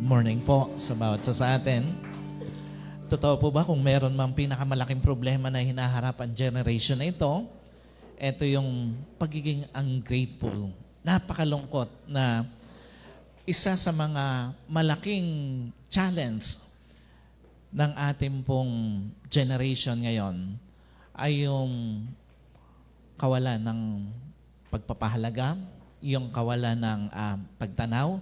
morning po sa bawat isa sa atin. Totoo po ba kung meron mang pinakamalaking problema na hinaharap ang generation na ito yung pagiging ungrateful. Napakalungkot na isa sa mga malaking challenge ng ating pong generation ngayon ay yung kawalan ng pagpapahalaga, yung kawalan ng pagtanaw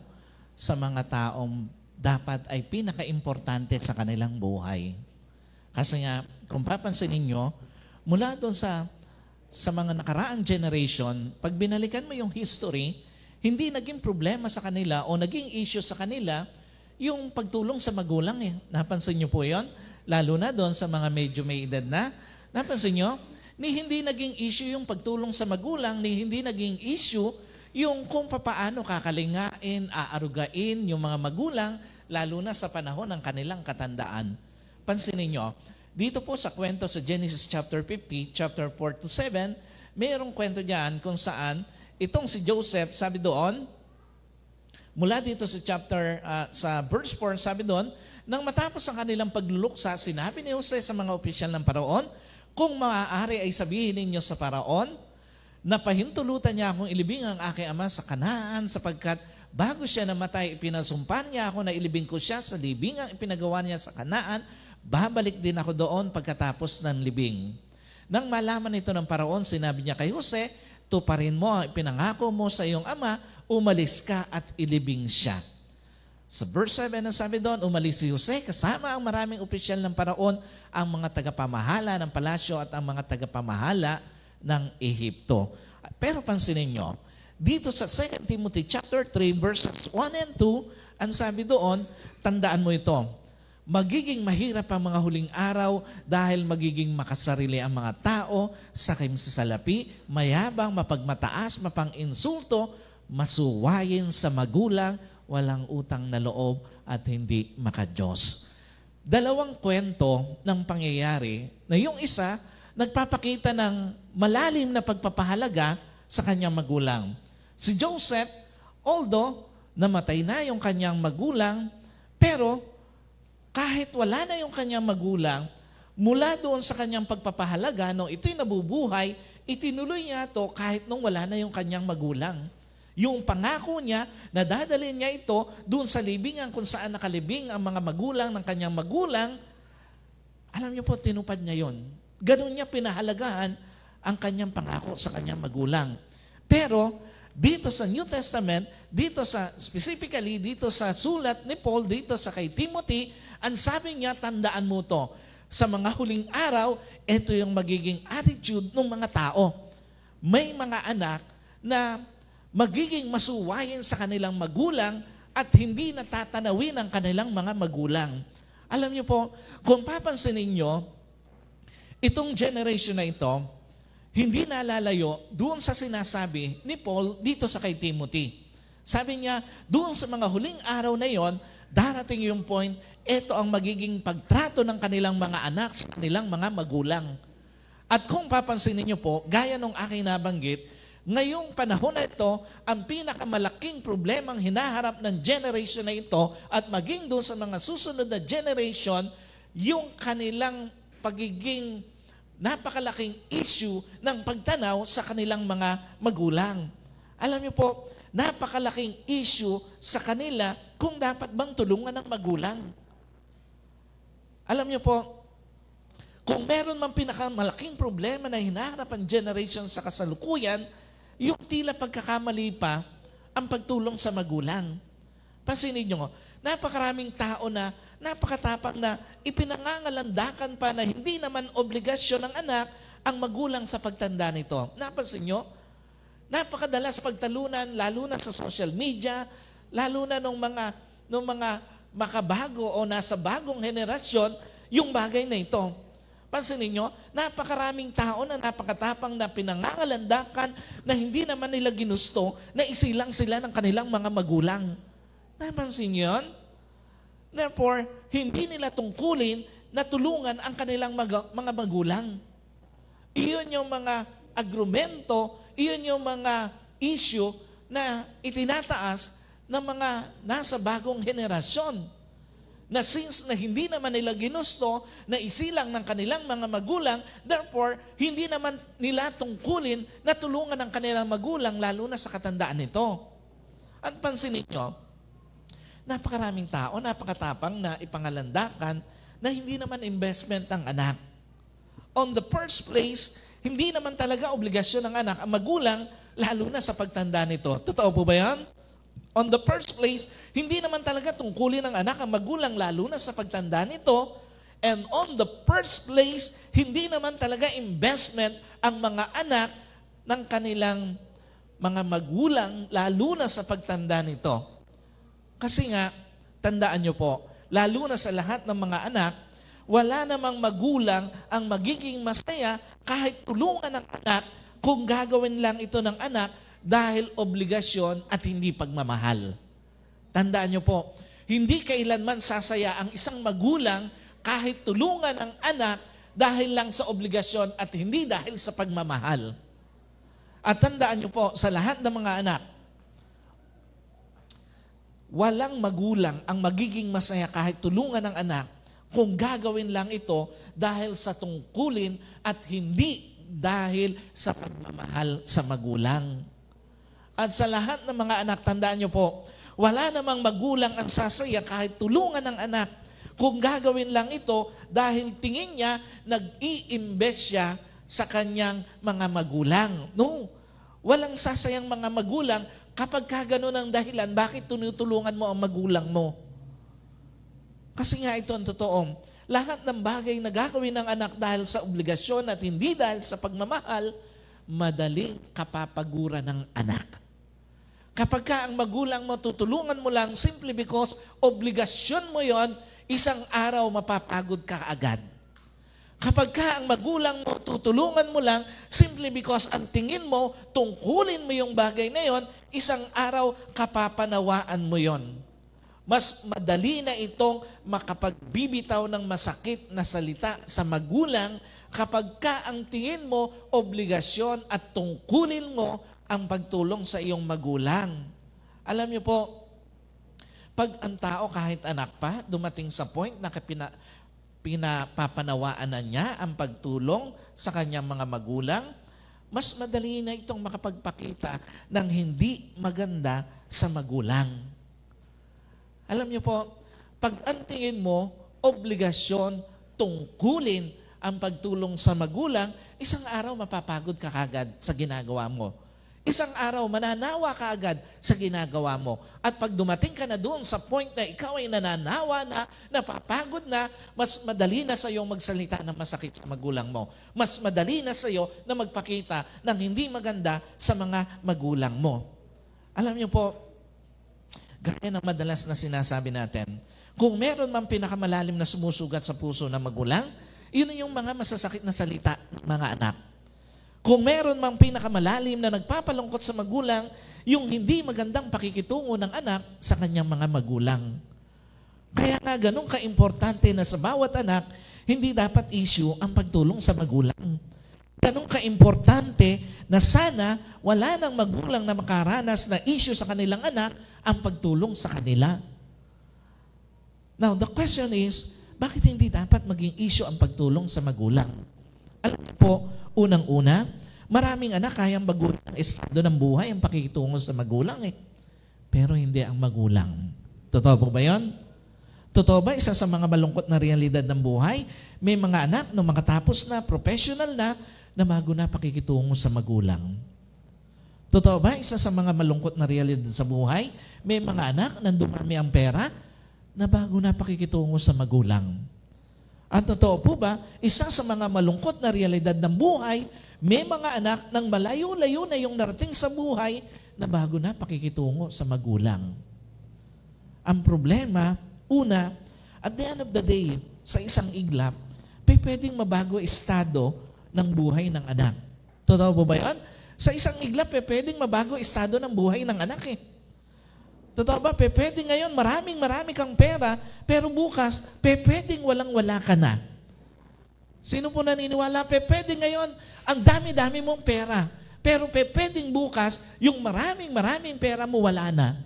sa mga taong dapat ay pinaka-importante sa kanilang buhay. Kasi nga, kung papansin ninyo, mula doon sa mga nakaraang generation, pag binalikan mo yung history, hindi naging problema sa kanila o naging issue sa kanila yung pagtulong sa magulang. Napansin nyo po yun? Lalo na doon sa mga medyo may edad na. Napansin nyo? Hindi naging issue yung pagtulong sa magulang, hindi naging issue yung kung papaano kakalingain, aarugain yung mga magulang, lalo na sa panahon ng kanilang katandaan. Pansinin nyo, dito po sa kwento sa Genesis chapter 50, chapter 4 to 7, mayroong kwento diyan kung saan itong si Joseph, sabi doon, mula dito sa sa verse 4, sabi doon, nang matapos ang kanilang pagluluksa, sinabi ni Jose sa mga opisyal ng Paraon, kung maaari ay sabihin ninyo sa Paraon, na pahintulutan niya akong ilibing ang aking ama sa Kanaan sapagkat bago siya namatay, ipinasumpa niya ako na ilibing ko siya sa libing ang ipinagawa niya sa Kanaan, babalik din ako doon pagkatapos ng libing. Nang malaman ito ng Paraon, sinabi niya kay Jose, tuparin mo ang ipinangako mo sa iyong ama, umalis ka at ilibing siya. Sa verse 7 ang sabi doon, umalis si Jose kasama ang maraming opisyal ng Paraon, ang mga tagapamahala ng palasyo at ang mga tagapamahala ng Ehipto. Pero pansinin nyo, dito sa 2 Timothy chapter 3 verses 1 and 2, ang sabi doon, tandaan mo ito, magiging mahirap ang mga huling araw dahil magiging makasarili ang mga tao, sakim sa salapi, mayabang, mapagmataas, mapang-insulto, masuwayin sa magulang, walang utang na loob at hindi makadiyos. Dalawang kwento ng pangyayari na yung isa, nagpapakita ng malalim na pagpapahalaga sa kanyang magulang. Si Joseph, although namatay na yung kanyang magulang, pero kahit wala na yung kanyang magulang, mula doon sa kanyang pagpapahalaga, nung ito'y nabubuhay, itinuloy niya ito kahit nung wala na yung kanyang magulang. Yung pangako niya na dadalhin niya ito doon sa libingan kung saan nakalibing ang mga magulang ng kanyang magulang, alam niyo po, tinupad niya yon. Ganun niya pinahalagahan ang kanyang pangako sa kanyang magulang. Pero dito sa New Testament, specifically dito sa sulat ni Paul, dito sa kay Timothy, ang sabi niya, tandaan mo to, sa mga huling araw, ito yung magiging attitude ng mga tao. May mga anak na magiging masuwayin sa kanilang magulang at hindi natatanawin ang kanilang mga magulang. Alam niyo po, kung papansinin niyo, itong generation na ito, hindi nalalayo doon sa sinasabi ni Paul dito sa kay Timothy. Sabi niya, doon sa mga huling araw na yon, darating yung point, ito ang magiging pagtrato ng kanilang mga anak sa kanilang mga magulang. At kung papansinin niyo po, gaya nung aking nabanggit, ngayong panahon na ito, ang pinakamalaking problemang hinaharap ng generation na ito at maging doon sa mga susunod na generation, yung kanilang pagiging napakalaking issue ng pagtanaw sa kanilang mga magulang. Alam niyo po, napakalaking issue sa kanila kung dapat bang tulungan ng magulang. Alam niyo po, kung meron mang pinakamalaking problema na hinaharap ang generation sa kasalukuyan, yung tila pagkakamali pa ang pagtulong sa magulang. Pansinin niyo, napakaraming tao na napakatapang na ipinangangalandakan pa na hindi naman obligasyon ng anak ang magulang sa pagtanda nito. Napansin nyo? Napakadalas pagtalunan, lalo na sa social media, lalo na nung mga makabago o nasa bagong henerasyon, yung bagay na ito. Pansinin nyo, napakaraming tao na napakatapang na pinangangalandakan na hindi naman nila ginusto na isilang sila ng kanilang mga magulang. Napansin nyo yun? Therefore, hindi nila tungkulin na tulungan ang kanilang mga magulang. Iyon yung mga argumento, iyon yung mga issue na itinataas ng mga nasa bagong henerasyon na since na hindi naman nila ginusto na isilang ng kanilang mga magulang, therefore, hindi naman nila tungkulin na tulungan ng kanilang magulang, lalo na sa katandaan nito. At pansinin nyo, napakaraming tao, napakatapang na ipangalandakan na hindi naman investment ng anak. On the first place, hindi naman talaga obligasyon ng anak ang magulang, lalo na sa pagtanda nito. Totoo po ba yan? On the first place, hindi naman talaga tungkulin ng anak ang magulang lalo na sa pagtanda nito. And on the first place, hindi naman talaga investment ang mga anak ng kanilang mga magulang lalo na sa pagtanda nito. Kasi nga, tandaan nyo po, lalo na sa lahat ng mga anak, wala namang magulang ang magiging masaya kahit tulungan ng anak kung gagawin lang ito ng anak dahil obligasyon at hindi pagmamahal. Tandaan nyo po, hindi kailanman sasaya ang isang magulang kahit tulungan ang anak dahil lang sa obligasyon at hindi dahil sa pagmamahal. At tandaan nyo po, sa lahat ng mga anak, walang magulang ang magiging masaya kahit tulungan ng anak kung gagawin lang ito dahil sa tungkulin at hindi dahil sa pagmamahal sa magulang. At sa lahat ng mga anak, tandaan nyo po, wala namang magulang ang sasaya kahit tulungan ng anak kung gagawin lang ito dahil tingin niya nag-i-invest siya sa kanyang mga magulang. No, walang sasayang mga magulang kapag kagano ng dahilan, bakit tinutulungan mo ang magulang mo? Kasi nga ito ang totoo. Lahat ng bagay na gagawin ng anak dahil sa obligasyon at hindi dahil sa pagmamahal, madaling kapapagura ng anak. Kapag ka ang magulang mo, tutulungan mo lang simply because obligasyon mo yon, isang araw mapapagod ka agad. Kapag ka ang magulang mo, tutulungan mo lang simply because ang tingin mo, tungkulin mo yung bagay na yon, isang araw kapapanawaan mo yon. Mas madali na itong makapagbibitaw ng masakit na salita sa magulang kapag ka ang tingin mo, obligasyon at tungkulin mo ang pagtulong sa iyong magulang. Alam niyo po, pag ang tao kahit anak pa, dumating sa point na pinapapanawaan na niya ang pagtulong sa kanyang mga magulang, mas madali na itong makapagpakita ng hindi maganda sa magulang. Alam niyo po, pag ang tingin mo, obligasyon, tungkulin ang pagtulong sa magulang, isang araw mapapagod ka kagad sa ginagawa mo. Isang araw, mananawa ka agad sa ginagawa mo. At pag dumating ka na doon sa point na ikaw ay nananawa na, napapagod na, mas madali na sa iyo magsalita ng masakit sa magulang mo. Mas madali na sa iyo na magpakita ng hindi maganda sa mga magulang mo. Alam niyo po, gaya ng madalas na sinasabi natin, kung meron mang pinakamalalim na sumusugat sa puso ng magulang, yun yung mga masasakit na salita ng mga anak. Kung meron mang pinakamalalim na nagpapalungkot sa magulang, yung hindi magandang pakikitungo ng anak sa kanyang mga magulang. Kaya nga ganun ka-importante na sa bawat anak, hindi dapat issue ang pagtulong sa magulang. Ganun ka-importante na sana wala nang magulang na makaranas na issue sa kanilang anak ang pagtulong sa kanila. Now, the question is, bakit hindi dapat maging issue ang pagtulong sa magulang? Alam niyo po, unang-una, maraming anak kayang baguhin ang estado ng buhay, ang pakikitungo sa magulang Pero hindi ang magulang. Totoo po ba yun? Totoo ba isa sa mga malungkot na realidad ng buhay? May mga anak na makatapos na, professional na bago na pakikitungo sa magulang. Totoo ba isa sa mga malungkot na realidad sa buhay? May mga anak na dumami ang pera na bago na pakikitungo sa magulang. At totoo po ba, isa sa mga malungkot na realidad ng buhay, may mga anak ng malayo-layo na yung narating sa buhay na bago na pakikitungo sa magulang. Ang problema, una, at the end of the day, sa isang iglap, pwedeng mabago estado ng buhay ng anak. Totoo po ba yan? Sa isang iglap, pwedeng mabago estado ng buhay ng anak Totoo ba? Pwede ngayon, marami kang pera, pero bukas, pwedeng walang-wala ka na. Sino po naniniwala? Pwede ngayon, ang dami-dami mong pera. Pero pwedeng bukas, yung maraming pera mo, wala na.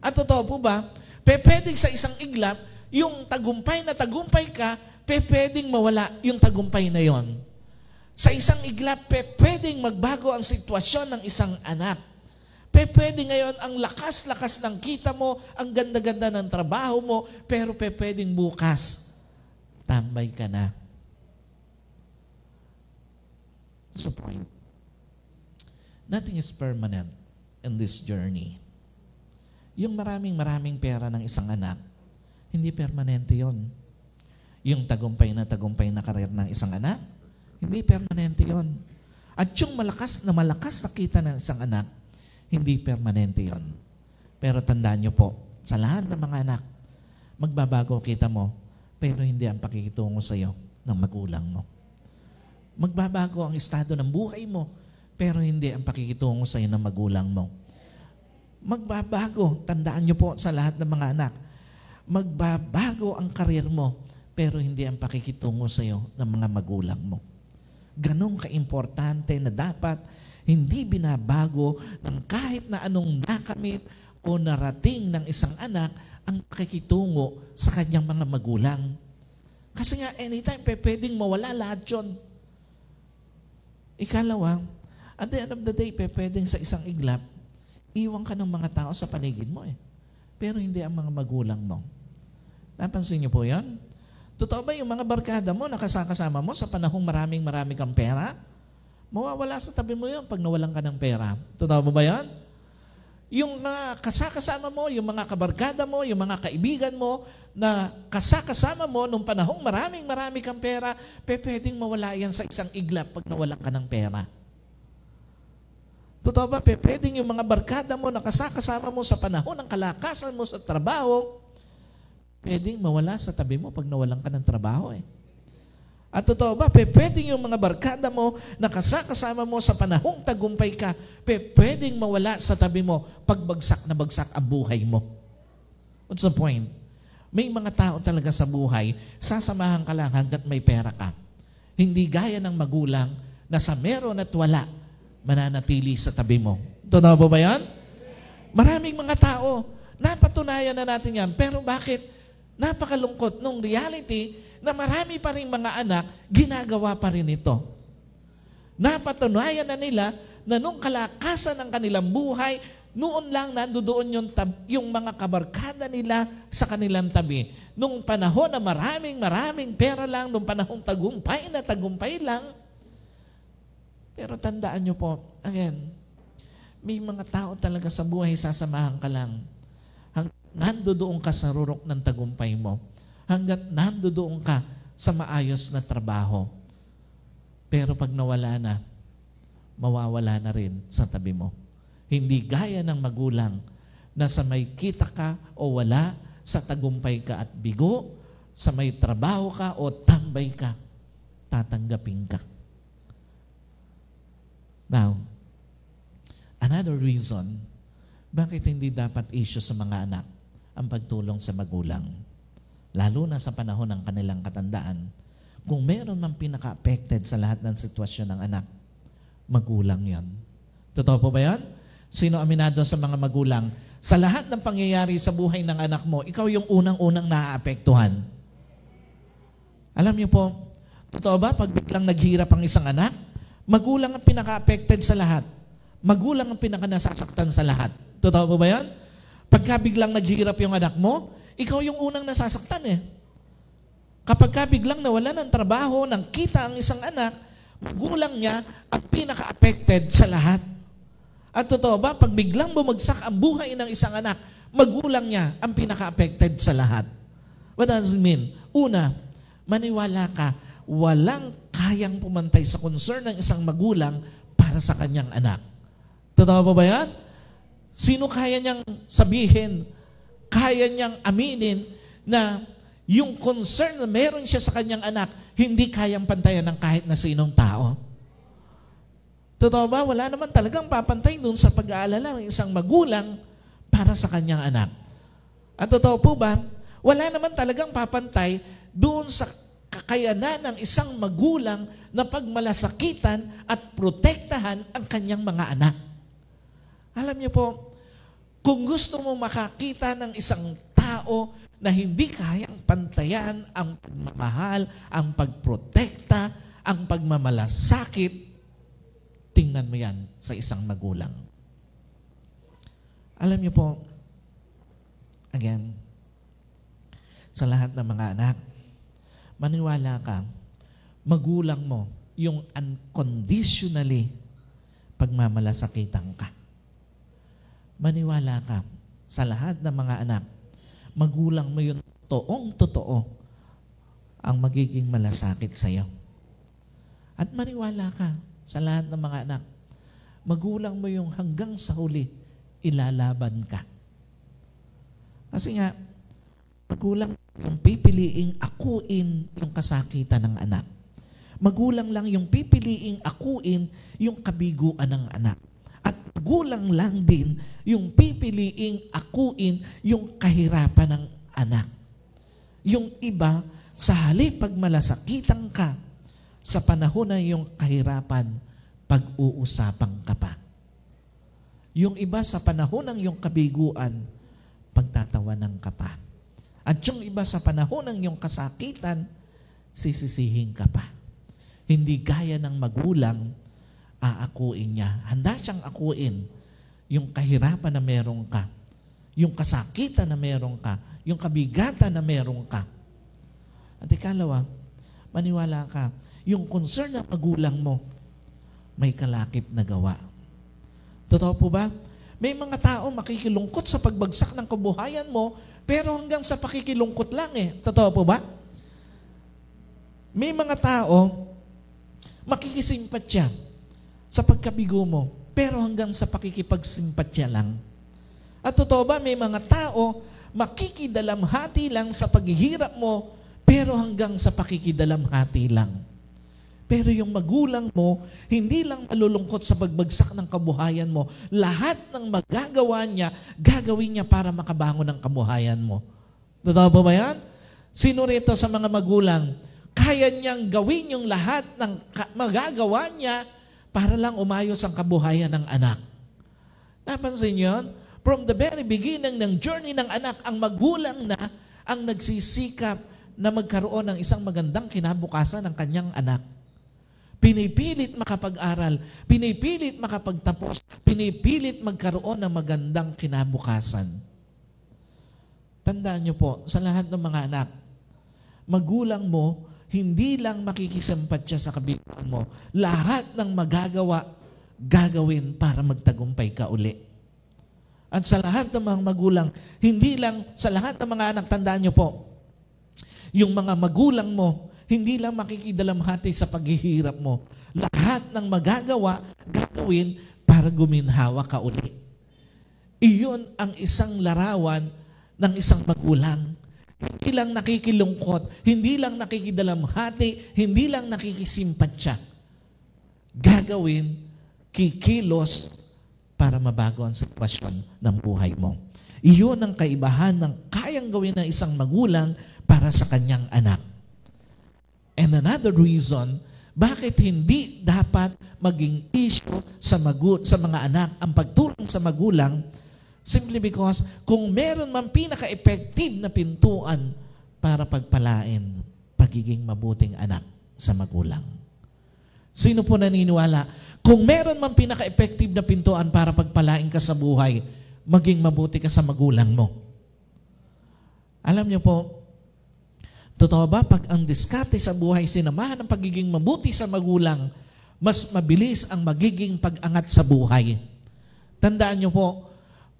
At totoo po ba, pwedeng sa isang iglap, yung tagumpay na tagumpay ka, pwedeng mawala yung tagumpay na yon. Sa isang iglap, pwedeng magbago ang sitwasyon ng isang anak. Pwede ngayon ang lakas-lakas ng kita mo, ang ganda-ganda ng trabaho mo, pero pwedeng bukas, tambay ka na. That's the point. Nothing is permanent in this journey. Yung maraming pera ng isang anak, hindi permanente yon. Yung tagumpay na karir ng isang anak, hindi permanente yon. At yung malakas na kita ng isang anak, hindi permanente yon. Pero tandaan nyo po, sa lahat ng mga anak, magbabago kita mo, pero hindi ang pakikitungo sa iyo ng magulang mo. Magbabago ang estado ng buhay mo, pero hindi ang pakikitungo sa iyo ng magulang mo. Magbabago, tandaan nyo po sa lahat ng mga anak, magbabago ang karir mo, pero hindi ang pakikitungo sa iyo ng mga magulang mo. Ganong kaimportante na dapat hindi binabago ng kahit na anong nakamit o narating ng isang anak ang pakikitungo sa kanyang mga magulang. Kasi nga, anytime, pwedeng mawala lahat yun. Ikalawa, at the end of the day, pwedeng sa isang iglap, iwan ka ng mga tao sa paligid mo pero hindi ang mga magulang mo. Napansin niyo po yan? Totoo ba yung mga barkada mo, nakasama mo sa panahong maraming kang pera? Mawawala sa tabi mo yun pag nawalan ka ng pera. Totoo ba yan? Yung mga kasama mo, yung mga kabarkada mo, yung mga kaibigan mo, na kasama mo nung panahong maraming kang pera, pwedeng mawala yan sa isang iglap pag nawalan ka ng pera. Totoo ba? Pwedeng yung mga barkada mo, nakasama mo sa panahon ng kalakasan mo sa trabaho, pwedeng mawala sa tabi mo pag nawalan ka ng trabaho At totoo ba? Pwedeng yung mga barkada mo, nakasama mo sa panahong tagumpay ka, pwedeng mawala sa tabi mo pag bagsak na bagsak ang buhay mo. What's the point? May mga tao talaga sa buhay, sasamahan ka lang hanggat may pera ka. Hindi gaya ng magulang na sa meron at wala, mananatili sa tabi mo. Totoo ba yan? Maraming mga tao, napatunayan na natin yan. Pero bakit? Napakalungkot nung reality na marami pa rin mga anak, ginagawa pa rin ito. Napatunayan na nila na nung kalakasan ng kanilang buhay, noon lang nandoon yung mga kabarkada nila sa kanilang tabi. Nung panahon na maraming pera lang, nung panahong tagumpay lang. Pero tandaan nyo po, again, may mga tao talaga sa buhay, sasamahan ka lang. Nandoon ka sa rurok ng tagumpay mo. Hanggat nandoon ka sa maayos na trabaho. Pero pag nawala na, mawawala na rin sa tabi mo. Hindi gaya ng magulang na sa may kita ka o wala, sa tagumpay ka at bigo, sa may trabaho ka o tambay ka, tatanggapin ka. Now, another reason, bakit hindi dapat issue sa mga anak ang pagtulong sa magulang? Lalo na sa panahon ng kanilang katandaan. Kung meron mang pinaka-affected sa lahat ng sitwasyon ng anak, magulang yan. Totoo po ba yan? Sino aminado sa mga magulang? Sa lahat ng pangyayari sa buhay ng anak mo, ikaw yung unang-unang naaapektuhan. Alam niyo po, totoo ba pag biglang naghirap ang isang anak, magulang ang pinaka-affected sa lahat. Magulang ang pinaka-nasasaktan sa lahat. Totoo po ba yan? Pagka biglang naghirap yung anak mo, ikaw yung unang nasasaktan Kapag biglang nawala ng trabaho, ng kita ang isang anak, magulang niya ang pinaka-affected sa lahat. At totoo ba, pag biglang bumagsak ang buhay ng isang anak, magulang niya ang pinaka-affected sa lahat. What does it mean? Una, maniwala ka, walang kayang pumantay sa concern ng isang magulang para sa kanyang anak. Totoo ba yan? Sino kaya niyang sabihin, kaya niyang aminin na yung concern na meron siya sa kanyang anak, hindi kayang pantayan ng kahit na sinong tao? Totoo ba? Wala naman talagang papantay dun sa pag-aalala ng isang magulang para sa kanyang anak. At totoo po ba? Wala naman talagang papantay doon sa kakayanan ng isang magulang na pagmalasakitan at protektahan ang kanyang mga anak. Alam niyo po, Kung gusto mo makakita ng isang tao na hindi kayang pantayan ang pagmamahal, ang pagprotekta, ang pagmamalasakit, tingnan mo yan sa isang magulang. Alam niyo po, again, sa lahat ng mga anak, maniwala ka, magulang mo yung unconditionally pagmamalasakitan ka. Maniwala ka, sa lahat ng mga anak, magulang mo yung toong-totoo ang magiging malasakit sa iyo. At maniwala ka, sa lahat ng mga anak, magulang mo yung hanggang sa huli, ilalaban ka. Kasi nga, magulang yung pipiliing akuin yung kasakitan ng anak. Magulang lang yung pipiliing akuin yung kabiguan ng anak. At magulang lang din yung pipiliing akuin yung kahirapan ng anak. Yung iba, sa halip pagmalasakitan ka, sa panahon na yung kahirapan, pag-uusapang ka pa. Yung iba sa panahon ng yung kabiguan, pagtatawanan ka pa. At yung iba sa panahon ng yung kasakitan, sisisihin ka pa. Hindi gaya ng magulang, aakuin niya. Handa siyang akuin yung kahirapan na meron ka, yung kasakitan na meron ka, yung kabigatan na meron ka. At ikalawa, maniwala ka, yung concern ng magulang mo, may kalakip na gawa. Totoo po ba? May mga tao makikilungkot sa pagbagsak ng kabuhayan mo, pero hanggang sa pakikilungkot lang eh. Totoo po ba? May mga tao makikisimpatya sa pagkabigo mo, pero hanggang sa pakikipagsimpatya lang. At totoo ba, may mga tao makikidalamhati lang sa paghihirap mo, pero hanggang sa pakikidalamhati lang. Pero yung magulang mo, hindi lang malulungkot sa pagbagsak ng kabuhayan mo. Lahat ng magagawa niya, gagawin niya para makabangon ng kabuhayan mo. Totoo ba yan? Sino rito sa mga magulang, kaya niyang gawin yung lahat ng magagawa niya para lang umayos ang kabuhayan ng anak? Napansin niyo yun? From the very beginning ng journey ng anak, ang magulang na ang nagsisikap na magkaroon ng isang magandang kinabukasan ng kanyang anak. Pinipilit makapag-aral, pinipilit makapagtapos, pinipilit magkaroon ng magandang kinabukasan. Tandaan niyo po, sa lahat ng mga anak, magulang mo, hindi lang makikisimpatya sa kabiguan mo, lahat ng magagawa, gagawin para magtagumpay ka uli. At sa lahat ng mga magulang, hindi lang sa lahat ng mga anak, tandaan niyo po, yung mga magulang mo, hindi lang makikidalamhati sa paghihirap mo. Lahat ng magagawa, gagawin para guminhawa ka uli. Iyon ang isang larawan ng isang magulang. Hindi lang nakikilungkot, hindi lang nakikidalamhati, hindi lang nakikisimpatya. Gagawin, kikilos para mabago ang sitwasyon ng buhay mo. Iyon ang kaibahan ng kayang gawin ng isang magulang para sa kanyang anak. And another reason, bakit hindi dapat maging issue sa mga anak ang pagtulong sa magulang, simply because kung meron man pinaka-effective na pintuan para pagpalain pagiging mabuting anak sa magulang. Sino po naniniwala? Kung meron man pinaka-effective na pintuan para pagpalain ka sa buhay, maging mabuti ka sa magulang mo. Alam niyo po, totoo ba, pag ang diskarte sa buhay sinamahan ng pagiging mabuti sa magulang, mas mabilis ang magiging pag-angat sa buhay. Tandaan niyo po,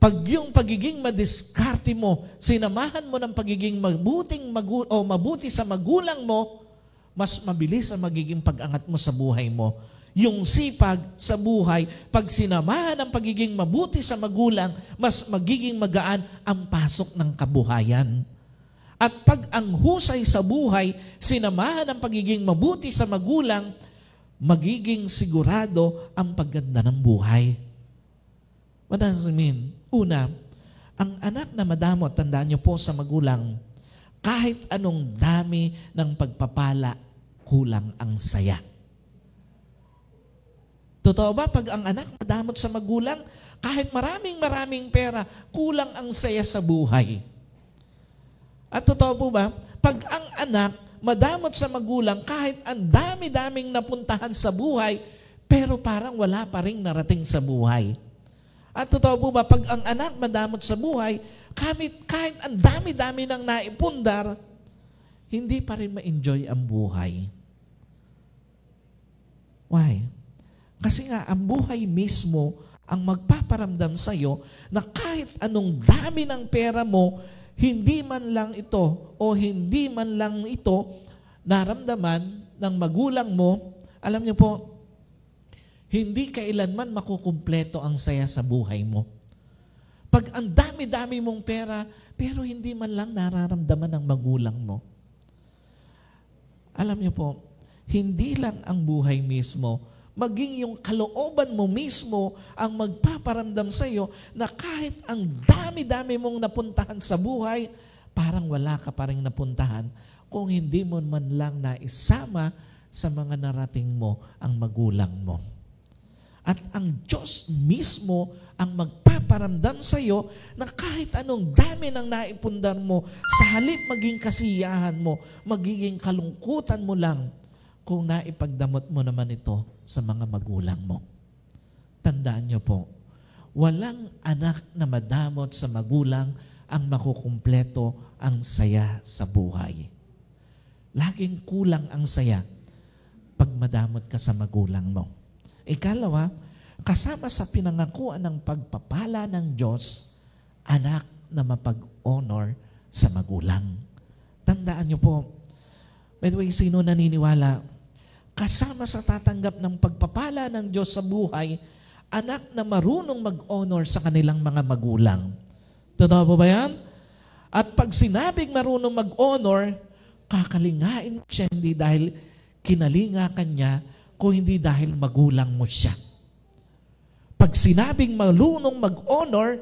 pag yung pagiging madiskarte mo, sinamahan mo ng pagiging mabuti sa magulang mo, mas mabilis ang magiging pag-angat mo sa buhay mo. Yung sipag sa buhay, pag sinamahan ng pagiging mabuti sa magulang, mas magiging magaan ang pasok ng kabuhayan. At pag ang husay sa buhay, sinamahan ng pagiging mabuti sa magulang, magiging sigurado ang pagganda ng buhay. What does it mean? Una, ang anak na madamot, tandaan niyo po sa magulang, kahit anong dami ng pagpapala, kulang ang saya. Totoo ba, pag ang anak madamot sa magulang, Kahit maraming pera, kulang ang saya sa buhay. At totoo po ba, pag ang anak madamot sa magulang, kahit ang dami-daming napuntahan sa buhay, pero parang wala pa rin narating sa buhay. At totoo po ba, pag ang anak madamot sa buhay, kahit ang dami-dami nang naipundar, hindi pa rin ma-enjoy ang buhay. Why? Kasi nga, ang buhay mismo ang magpaparamdam sa iyo na kahit anong dami ng pera mo, hindi man lang ito o hindi man lang ito naramdaman ng magulang mo, alam niyo po, hindi kailanman makukumpleto ang saya sa buhay mo. Pag ang dami-dami mong pera, pero hindi man lang nararamdaman ng magulang mo. Alam niyo po, hindi lang ang buhay mismo, maging yung kalooban mo mismo ang magpaparamdam sa iyo na kahit ang dami-dami mong napuntahan sa buhay, parang wala ka pa rin napuntahan kung hindi mo man lang naisama sa mga narating mo ang magulang mo. At ang Diyos mismo ang magpaparamdam sa iyo na kahit anong dami ng naipundar mo, sa halip maging kasiyahan mo, magiging kalungkutan mo lang kung naipagdamot mo naman ito sa mga magulang mo. Tandaan niyo po, walang anak na madamot sa magulang ang makukumpleto ang saya sa buhay. Laging kulang ang saya pag madamot ka sa magulang mo. Ikalawa, kasama sa pinangakuan ng pagpapala ng Diyos, anak na mapag-honor sa magulang. Tandaan niyo po, by the way, sino naniniwala, kasama sa tatanggap ng pagpapala ng Diyos sa buhay, anak na marunong mag-honor sa kanilang mga magulang. Totoo po ba yan? At pag sinabing marunong mag-honor, kakalingain siya hindi dahil kinalinga ka niya, kung hindi dahil magulang mo siya. Pag sinabing marunong mag-honor,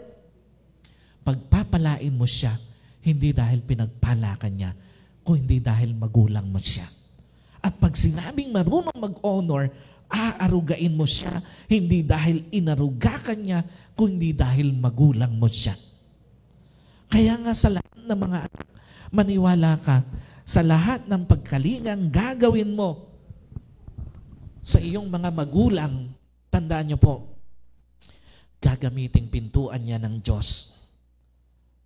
pagpapalain mo siya, hindi dahil pinagpala ka niya, kung hindi dahil magulang mo siya. At pag sinabing marunong mag-honor, aarugain mo siya, hindi dahil inaruga ka niya, kung hindi dahil magulang mo siya. Kaya nga sa lahat ng mga anak, maniwala ka, sa lahat ng pagkalingang gagawin mo sa iyong mga magulang, tandaan niyo po, gagamiting pintuan niya ng Diyos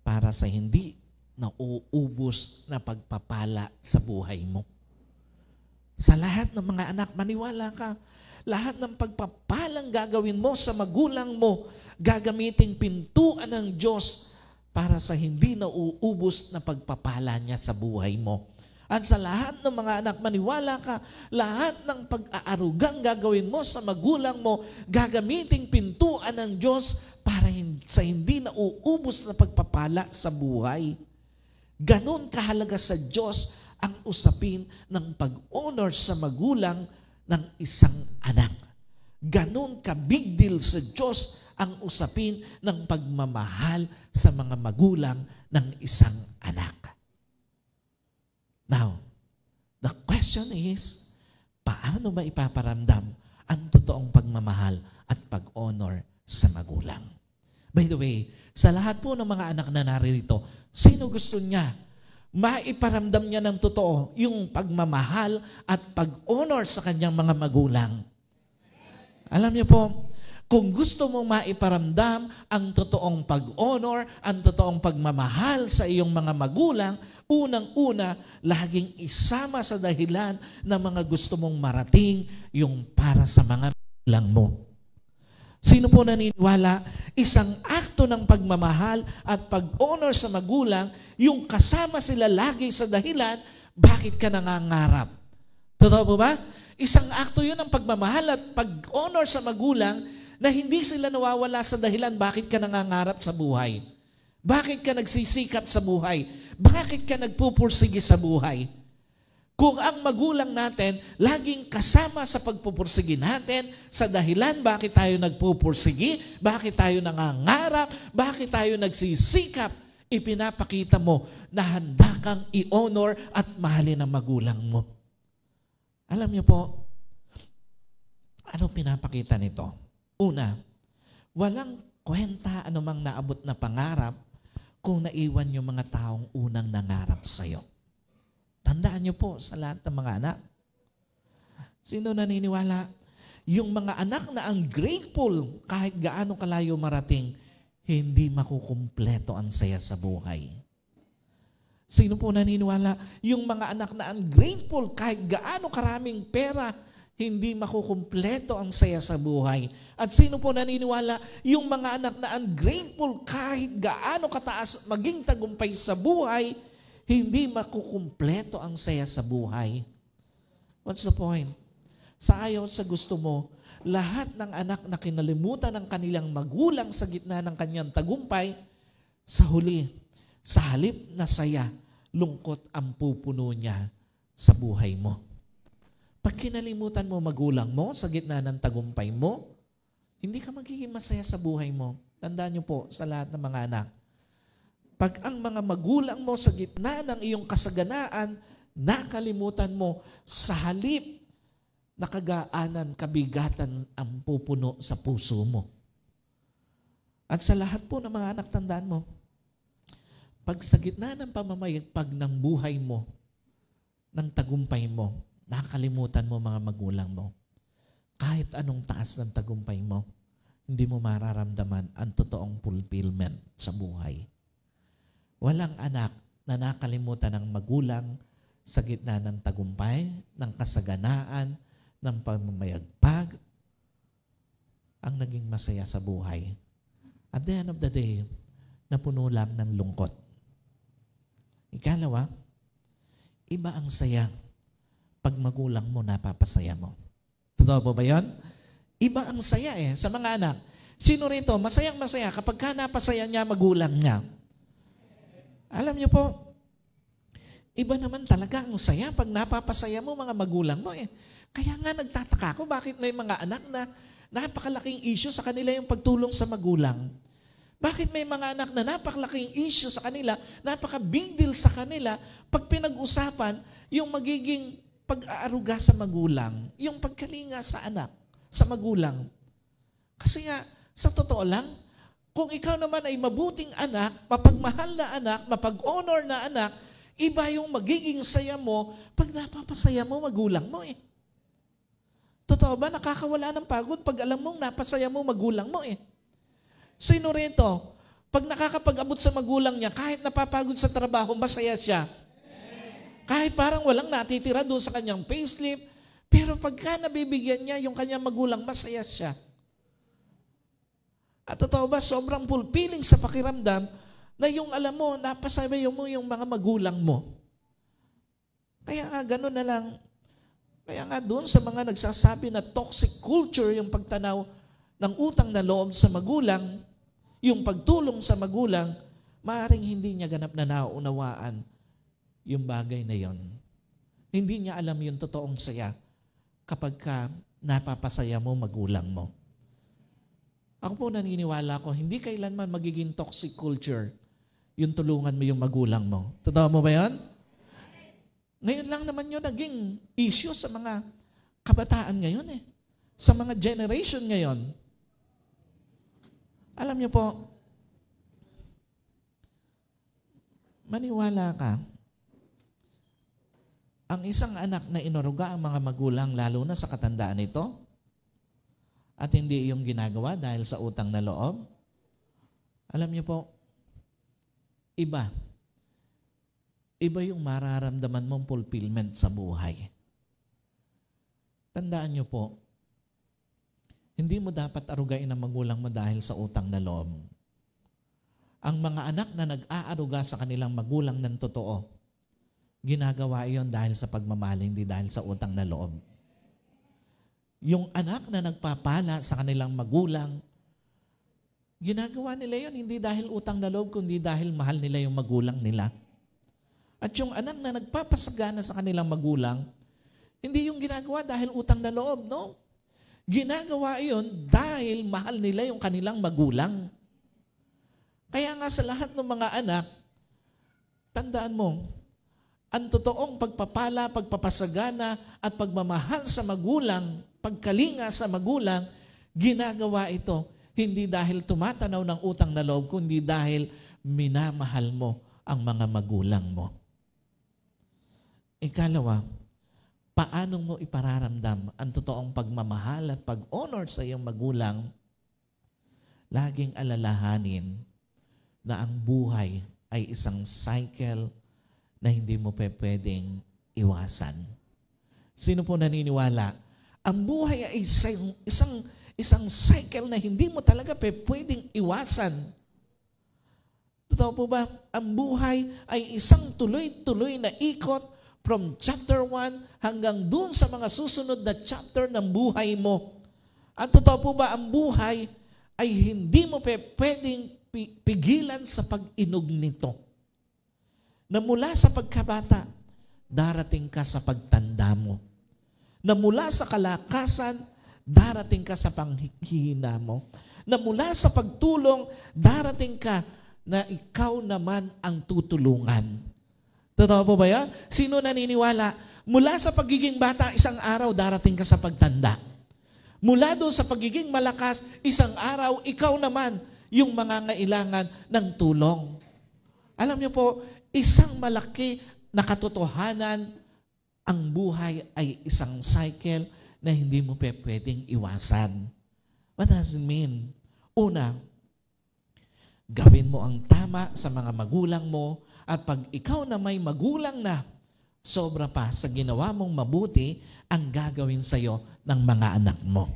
para sa hindi nauubos na pagpapala sa buhay mo. Sa lahat ng mga anak, maniwala ka, lahat ng pagpapalang gagawin mo sa magulang mo, gagamiting pintuan ng Diyos para sa hindi nauubos na pagpapala niya sa buhay mo. At sa lahat ng mga anak, maniwala ka, lahat ng pag-aarugang gagawin mo sa magulang mo, gagamiting pintuan ng Diyos para sa hindi nauubos na pagpapala sa buhay. Ganon kahalaga sa Diyos ang usapin ng pag-honor sa magulang ng isang anak. Ganon ka-big deal sa Diyos ang usapin ng pagmamahal sa mga magulang ng isang anak. Now, the question is, paano ba ipaparamdam ang totoong pagmamahal at pag-honor sa magulang? By the way, sa lahat po ng mga anak na naririto, sino gusto niya maiparamdam niya ng totoo yung pagmamahal at pag-honor sa kanyang mga magulang? Alam niyo po, kung gusto mong maiparamdam ang totoong pag-honor, ang totoong pagmamahal sa iyong mga magulang, unang-una, laging isama sa dahilan ng mga gusto mong marating yung para sa mga magulang mo. Sino po naniniwala? Isang akto ng pagmamahal at pag-honor sa magulang, yung kasama sila lagi sa dahilan, bakit ka nangangarap? Totoo po ba? Isang akto yun ng pagmamahal at pag-honor sa magulang na hindi sila nawawala sa dahilan bakit ka nangangarap sa buhay. Bakit ka nagsisikap sa buhay? Bakit ka nagpupursige sa buhay? Kung ang magulang natin laging kasama sa pagpupursige natin, sa dahilan bakit tayo nagpupursige, bakit tayo nangangarap, bakit tayo nagsisikap, ipinapakita mo na handa kang i-honor at mahalin ang magulang mo. Alam niyo po, ano pinapakita nito? Una, walang kwenta anumang naabot na pangarap kung naiwan yung mga taong unang nangarap sa'yo. Tandaan niyo po sa lahat ng mga anak. Sino naniniwala? Yung mga anak na ungrateful, kahit gaano kalayo marating, hindi makukumpleto ang saya sa buhay. Sino po naniniwala? Yung mga anak na ungrateful, kahit gaano karaming pera, hindi makukumpleto ang saya sa buhay. At sino po naniniwala? Yung mga anak na ungrateful, kahit gaano kataas maging tagumpay sa buhay, hindi makukumpleto ang saya sa buhay. What's the point? Sa ayaw at sa gusto mo, lahat ng anak na kinalimutan ng kanilang magulang sa gitna ng kanyang tagumpay, sa huli, sa halip na saya, lungkot ang pupuno niya sa buhay mo. Pag kinalimutan mo magulang mo sa gitna ng tagumpay mo, hindi ka magiging masaya sa buhay mo. Tandaan niyo po sa lahat ng mga anak. Pag ang mga magulang mo sa gitna ng iyong kasaganaan, nakalimutan mo, sa halip, nakagaanan, kabigatan ang pupuno sa puso mo. At sa lahat po ng mga anak, tandaan mo, pag sa gitna ng pamamayagpag ng buhay mo, ng tagumpay mo, nakalimutan mo mga magulang mo, kahit anong taas ng tagumpay mo, hindi mo mararamdaman ang totoong fulfillment sa buhay. Walang anak na nakalimutan ng magulang sa gitna ng tagumpay, ng kasaganaan, ng pamamayagpag, ang naging masaya sa buhay. At the end of the day, napuno lang ng lungkot. Ikalawa, iba ang saya pag magulang mo napapasaya mo. Totoo po ba yun? Iba ang saya sa mga anak. Sino rito, masayang-masaya kapag ka napasaya niya magulang niya? Alam niyo po, iba naman talaga ang saya pag napapasaya mo mga magulang mo Kaya nga nagtataka ako bakit may mga anak na napakalaking issue sa kanila yung pagtulong sa magulang. Bakit may mga anak na napakalaking issue sa kanila, napaka-big deal sa kanila, pag pinag-usapan, yung magiging pag-aaruga sa magulang, yung pagkalinga sa anak, sa magulang. Kasi nga, sa totoo lang, kung ikaw naman ay mabuting anak, mapagmahal na anak, mapag-honor na anak, iba yung magiging saya mo pag napapasaya mo magulang mo Totoo ba? Nakakawala ng pagod pag alam mong napasaya mo magulang mo Sino rito? Pag nakakapag-abot sa magulang niya, kahit napapagod sa trabaho, masaya siya. Kahit parang walang natitira doon sa kanyang payslip, pero pagka nabibigyan niya yung kanyang magulang, masaya siya. At totoo ba, sobrang fulfilling sa pakiramdam na yung alam mo, napasaya mo yung mga magulang mo. Kaya nga, gano'n na lang. Kaya nga doon sa mga nagsasabi na toxic culture, yung pagtanaw ng utang na loob sa magulang, yung pagtulong sa magulang, maaaring hindi niya ganap na naunawaan yung bagay na yon. Hindi niya alam yung totoong saya kapag ka napapasaya mo magulang mo. Ako po naniniwala ko, hindi kailanman magiging toxic culture yung tulungan mo yung magulang mo. Totoo mo ba yan? Ngayon lang naman yun naging issue sa mga kabataan ngayon Sa mga generation ngayon. Alam niyo po, maniwala ka, ang isang anak na inoruga ang mga magulang lalo na sa katandaan nito at hindi yung ginagawa dahil sa utang na loob, alam niyo po, iba yung mararamdaman mong fulfillment sa buhay. Tandaan niyo po, hindi mo dapat arugain ang magulang mo dahil sa utang na loob. Ang mga anak na nag-aaruga sa kanilang magulang ng totoo, ginagawa iyon dahil sa pagmamahal, hindi dahil sa utang na loob. Yung anak na nagpapala sa kanilang magulang, ginagawa nila yon hindi dahil utang na loob, kundi dahil mahal nila yung magulang nila. At yung anak na nagpapasagana sa kanilang magulang, hindi yung ginagawa dahil utang na loob, no? Ginagawa iyon dahil mahal nila yung kanilang magulang. Kaya nga sa lahat ng mga anak, tandaan mo, ang totoong pagpapala, pagpapasagana at pagmamahal sa magulang, pagkalinga sa magulang, ginagawa ito Hindi dahil tumatanaw ng utang na loob, kundi dahil minamahal mo ang mga magulang mo. Ikalawa, paano mo ipararamdam ang totoong pagmamahal at pag-honor sa iyong magulang? Laging alalahanin na ang buhay ay isang cycle na hindi mo pwedeng iwasan. Sino po naniniwala? Ang buhay ay isang cycle na hindi mo talaga pwedeng iwasan. Totoo po ba? Ang buhay ay isang tuloy-tuloy na ikot from chapter 1 hanggang dun sa mga susunod na chapter ng buhay mo. At totoo po ba, ang buhay ay hindi mo pwedeng pigilan sa pag-inog nito. Na mula sa pagkabata, darating ka sa pagtanda mo. Na mula sa kalakasan, darating ka sa panghihina mo. Na mula sa pagtulong, darating ka na ikaw naman ang tutulungan. Totoo po ba yan? Sino naniniwala? Mula sa pagiging bata, isang araw darating ka sa pagtanda. Mula doon sa pagiging malakas, isang araw, ikaw naman yung mangangailangan ng tulong. Alam niyo po, isang malaki na katotohanan, ang buhay ay isang cycle na hindi mo pwedeng iwasan. What does it mean? Una, gawin mo ang tama sa mga magulang mo. At pag ikaw na may magulang na, sobra pa sa ginawa mong mabuti ang gagawin sa'yo ng mga anak mo.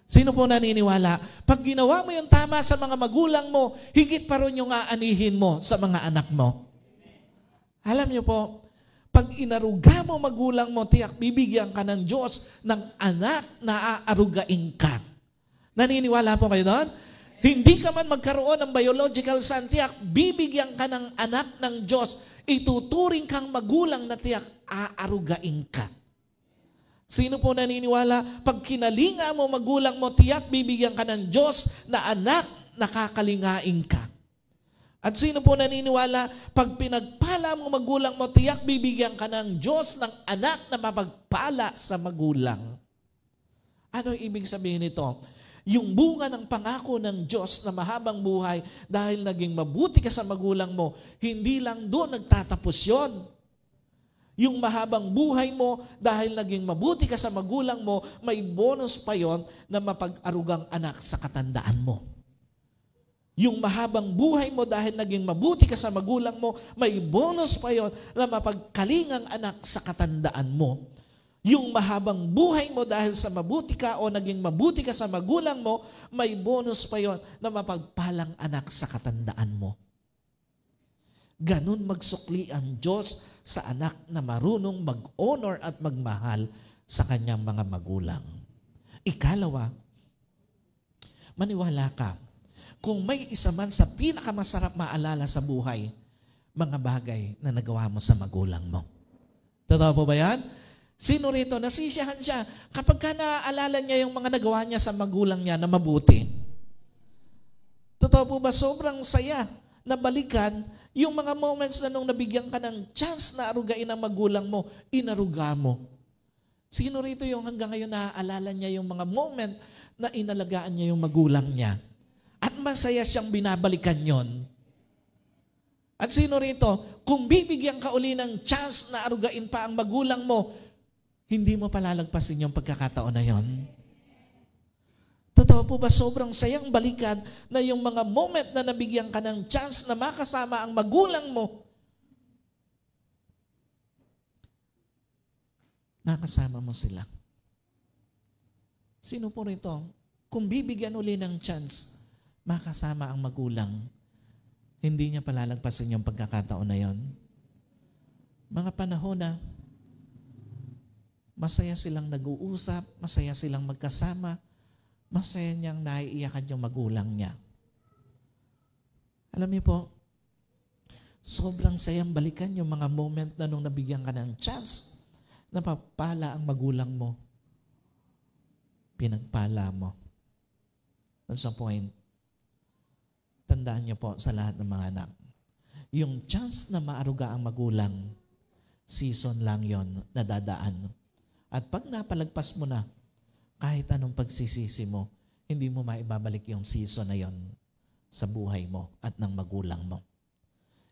Sino po naniniwala? Pag ginawa mo yung tama sa mga magulang mo, higit pa rin yung aanihin mo sa mga anak mo. Alam niyo po, pag inaruga mo magulang mo, tiyak bibigyan ka ng Diyos ng anak na aarugain ka. Naniniwala po kayo doon? Hindi ka man magkaroon ng biological son, tiyak, bibigyan ka ng anak ng Diyos, ituturing kang magulang na tiyak, aarugain ka. Sino po naniniwala? Pag kinalinga mo magulang mo, tiyak, bibigyan ka ng Diyos na anak, nakakalingain ka. At sino po naniniwala? Pag pinagpala mo magulang mo, tiyak, bibigyan ka ng Diyos ng anak na mapagpala sa magulang. Ano ibig sabihin nito? Yung bunga ng pangako ng Diyos na mahabang buhay dahil naging mabuti ka sa magulang mo, hindi lang doon nagtatapos yon. Yung mahabang buhay mo dahil naging mabuti ka sa magulang mo, may bonus pa yon na mapag-arugang anak sa katandaan mo. Yung mahabang buhay mo dahil naging mabuti ka sa magulang mo, may bonus pa yon na mapagkalingang anak sa katandaan mo. Yung mahabang buhay mo dahil sa mabuti ka o naging mabuti ka sa magulang mo, may bonus pa yon na mapagpalang anak sa katandaan mo. Ganun magsukli ang Diyos sa anak na marunong mag-honor at magmahal sa kanyang mga magulang. Ikalawa, maniwala ka, kung may isa man sa pinakamasarap maalala sa buhay, mga bagay na nagawa mo sa magulang mo. Totoo po ba yan? Sino rito? Nasisiyahan siya kapag ka naaalala niya yung mga nagawa niya sa magulang niya na mabuti. Totoo po ba? Sobrang saya na balikan yung mga moments na nung nabigyan ka ng chance na arugain ang magulang mo, inaruga mo. Sino rito yung hanggang ngayon naaalala niya yung mga moment na inalagaan niya yung magulang niya? At masaya siyang binabalikan yon. At sino rito, kung bibigyan ka uli ng chance na arugain pa ang magulang mo, hindi mo palalagpasin yung pagkakataon na yon. Totoo po ba sobrang sayang balikan na yung mga moment na nabigyan ka ng chance na makasama ang magulang mo, nakasama mo sila. Sino po rito? Kung bibigyan uli ng chance, makasama ang magulang, hindi niya palalagpasin yung pagkakataon na yon. Mga panahon na masaya silang nag-uusap, masaya silang magkasama, masaya niyang naiiyakan yung magulang niya. Alam niyo po, sobrang sayang balikan yung mga moment na nung nabigyan ka ng chance na papala ang magulang mo. Pinagpala mo. At sa point, tandaan niyo po sa lahat ng mga anak, yung chance na maaruga ang magulang, season lang yon na dadaan. At pag napalagpas mo na, kahit anong pagsisisi mo, hindi mo maibabalik yung season na yon sa buhay mo at ng magulang mo.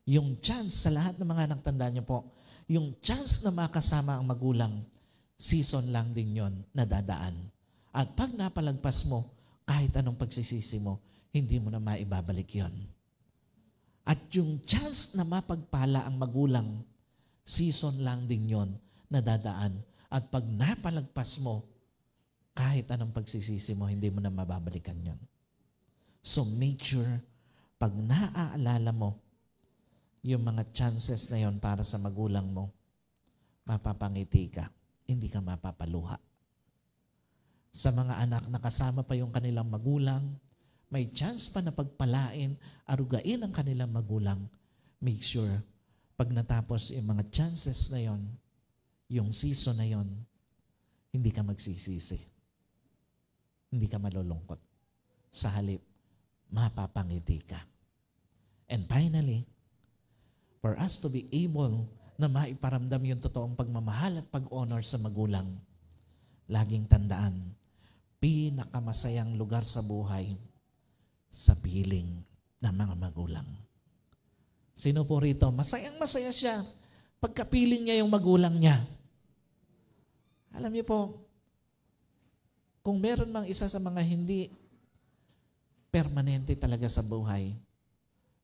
Yung chance sa lahat ng mga anak, tandaan niyo po, yung chance na makasama ang magulang, season lang din yon na dadaan. At pag napalagpas mo, kahit anong pagsisisi mo, hindi mo na maibabalik yon. At yung chance na mapagpala ang magulang, season lang din yon na dadaan. At pag napalagpas mo, kahit anong pagsisisi mo, hindi mo na mababalikan yon. So make sure, pag naaalala mo yung mga chances na yon para sa magulang mo, mapapangiti ka, hindi ka mapapaluha. Sa mga anak na kasama pa yung kanilang magulang, may chance pa na pagpalain, arugain ang kanilang magulang, make sure, pag natapos yung mga chances na yon, yung season na yon, hindi ka magsisisi. Hindi ka malulungkot. Sa halip, mapapangiti ka. And finally, for us to be able na maiparamdam yung totoong pagmamahal at pag-honor sa magulang, laging tandaan, pinakamasayang lugar sa buhay, sa piling ng mga magulang. Sino po rito? Masayang-masaya siya pagkapiling niya yung magulang niya. Alam niyo po, kung meron mang isa sa mga hindi permanente talaga sa buhay,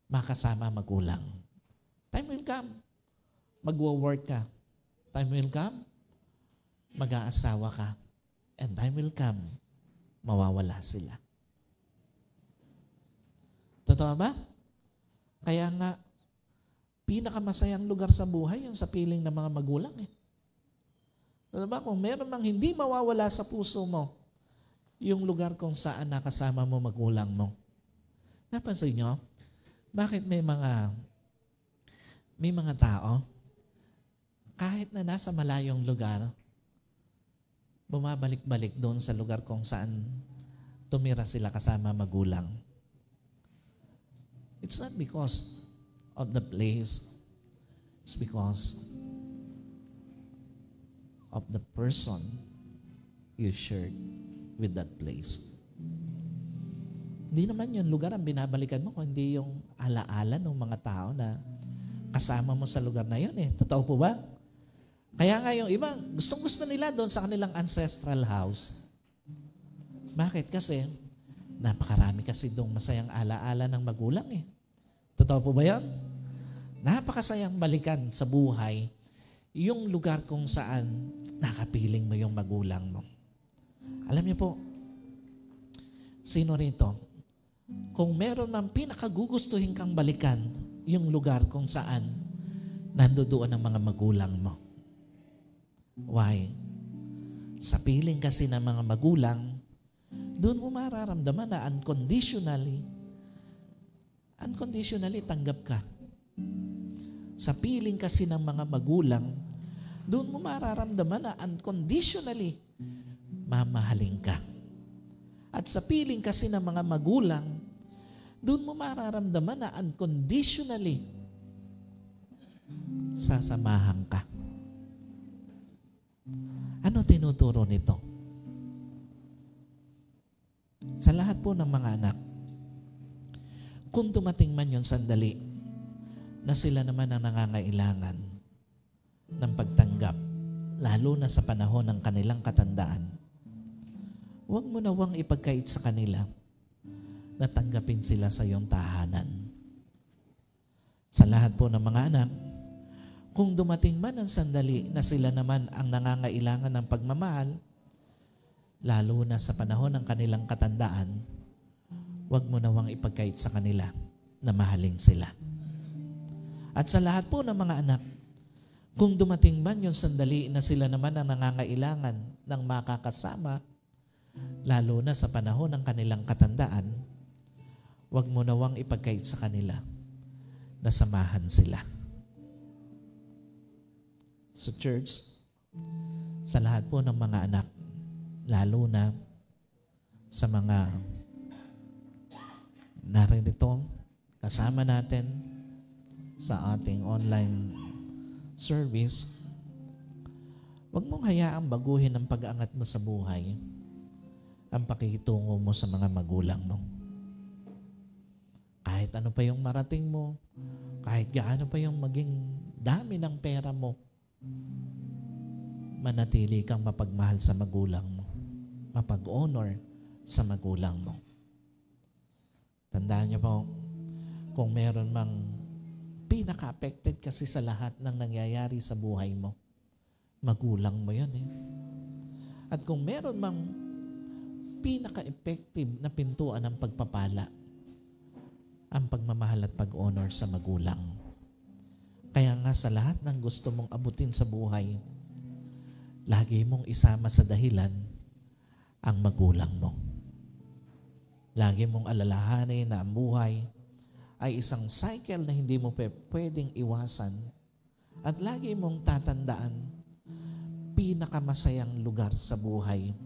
makasama magulang. Time will come, magwo-work ka. Time will come, mag-aasawa ka. And time will come, mawawala sila. Totoo ba? Kaya nga, pinakamasayang lugar sa buhay yung sa piling ng mga magulang eh. Totoo ba? Kung meron mang hindi mawawala sa puso mo, yung lugar kung saan nakasama mo magulang mo. Napansin nyo? Bakit may mga tao, kahit na nasa malayong lugar, bumabalik-balik doon sa lugar kung saan tumira sila kasama magulang. It's not because of the place. It's because of the person you shared with that place. Hindi naman yung lugar ang binabalikan mo, kundi yung alaala ng mga tao na kasama mo sa lugar na yun eh. Totoo po ba? Kaya nga yung iba, gustong-gusto nila doon sa kanilang ancestral house. Bakit? Kasi napakarami kasi doong masayang alaala ng magulang eh. Totoo po ba yan? Napakasayang balikan sa buhay yung lugar kung saan nakapiling mo yung magulang mo. Alam niyo po, sino rito? Kung meron mang pinakagugustuhin kang balikan, yung lugar kung saan nandoon ang mga magulang mo. Why? Sa piling kasi ng mga magulang, doon mo mararamdaman na unconditionally tanggap ka. Sa piling kasi ng mga magulang, doon mo mararamdaman na unconditionally mamahalin ka. At sa piling kasi ng mga magulang, doon mo mararamdaman na unconditionally sasamahan ka. Ano tinuturo nito? Sa lahat po ng mga anak, kung dumating man yung sandali na sila naman ang nangangailangan ng pagtanggap, lalo na sa panahon ng kanilang katandaan, huwag mo nawang ipagkait sa kanila na tanggapin sila sa iyong tahanan. Sa lahat po ng mga anak, kung dumating man ang sandali na sila naman ang nangangailangan ng pagmamahal, lalo na sa panahon ng kanilang katandaan, huwag mo nawang ipagkait sa kanila na mahalin sila. At sa lahat po ng mga anak, kung dumating man yung sandali na sila naman ang nangangailangan ng makakasama, lalo na sa panahon ng kanilang katandaan, huwag mo nawang ipagkait sa kanila na samahan sila. Sa church, sa lahat po ng mga anak, lalo na sa mga narinito, kasama natin sa ating online service, huwag mong hayaang baguhin ang pag-aangat mo sa buhay ang pakikitungo mo sa mga magulang mo. Kahit ano pa yung marating mo, kahit gaano pa yung maging dami ng pera mo, manatili kang mapagmahal sa magulang mo, mapag-honor sa magulang mo. Tandaan niyo po, kung meron mang pinaka-affected kasi sa lahat ng nangyayari sa buhay mo, magulang mo yan eh. At kung meron mang pinaka-effective na pintuan ng pagpapala, ang pagmamahal at pag-honor sa magulang. Kaya nga sa lahat ng gusto mong abutin sa buhay, lagi mong isama sa dahilan ang magulang mo. Lagi mong alalahanin na ang buhay ay isang cycle na hindi mo pwedeng iwasan at lagi mong tatandaan pinakamasayang lugar sa buhay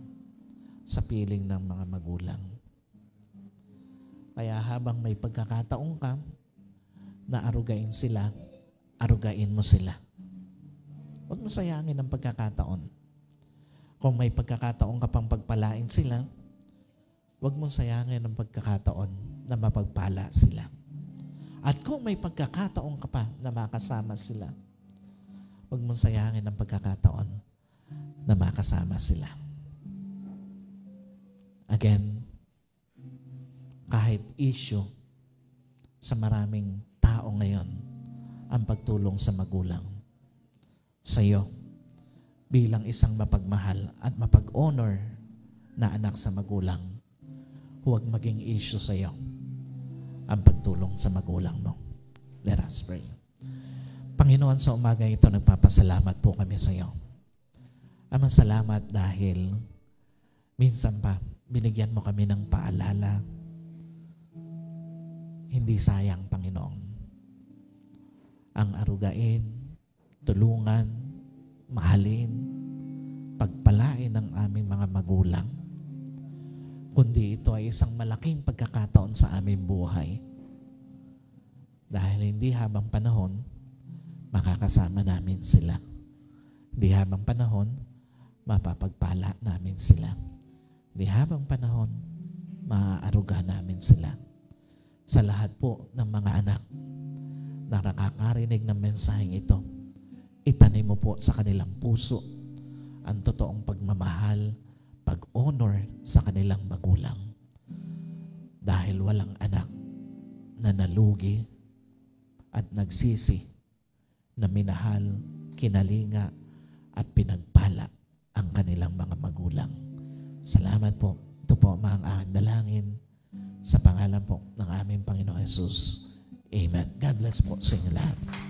sa piling ng mga magulang. Kaya habang may pagkakataon ka na arugain sila, arugain mo sila. Huwag mo sayangin ang pagkakataon. Kung may pagkakataon ka pang pagpalain sila, huwag mo sayangin ang pagkakataon na mapagpala sila. At kung may pagkakataon ka pa na makasama sila, huwag mo sayangin ang pagkakataon na makasama sila. Again, kahit issue sa maraming tao ngayon ang pagtulong sa magulang, sa iyo bilang isang mapagmahal at mapag-honor na anak sa magulang, huwag maging issue sa iyo ang pagtulong sa magulang mo. Let us pray. Panginoon, sa umaga ito, nagpapasalamat po kami sa iyo. Ama, salamat dahil minsan pa binigyan mo kami ng paalala. Hindi sayang, Panginoon, ang arugain, tulungan, mahalin, pagpalain ng aming mga magulang, kundi ito ay isang malaking pagkakataon sa aming buhay. Dahil hindi habang panahon, makakasama namin sila. Hindi habang panahon, mapapagpala namin sila. Hindi habang panahon, maaaruga namin sila. Sa lahat po ng mga anak na nakakarinig ng mensaheng ito, itanim mo po sa kanilang puso ang totoong pagmamahal, pag-honor sa kanilang magulang. Dahil walang anak na nalugi at nagsisi na minahal, kinalinga at pinagpala ang kanilang mga magulang. Salamat po. Ito po ang aking dalangin sa pangalan po ng aming Panginoon Jesus. Amen. God bless po sa inyo lahat.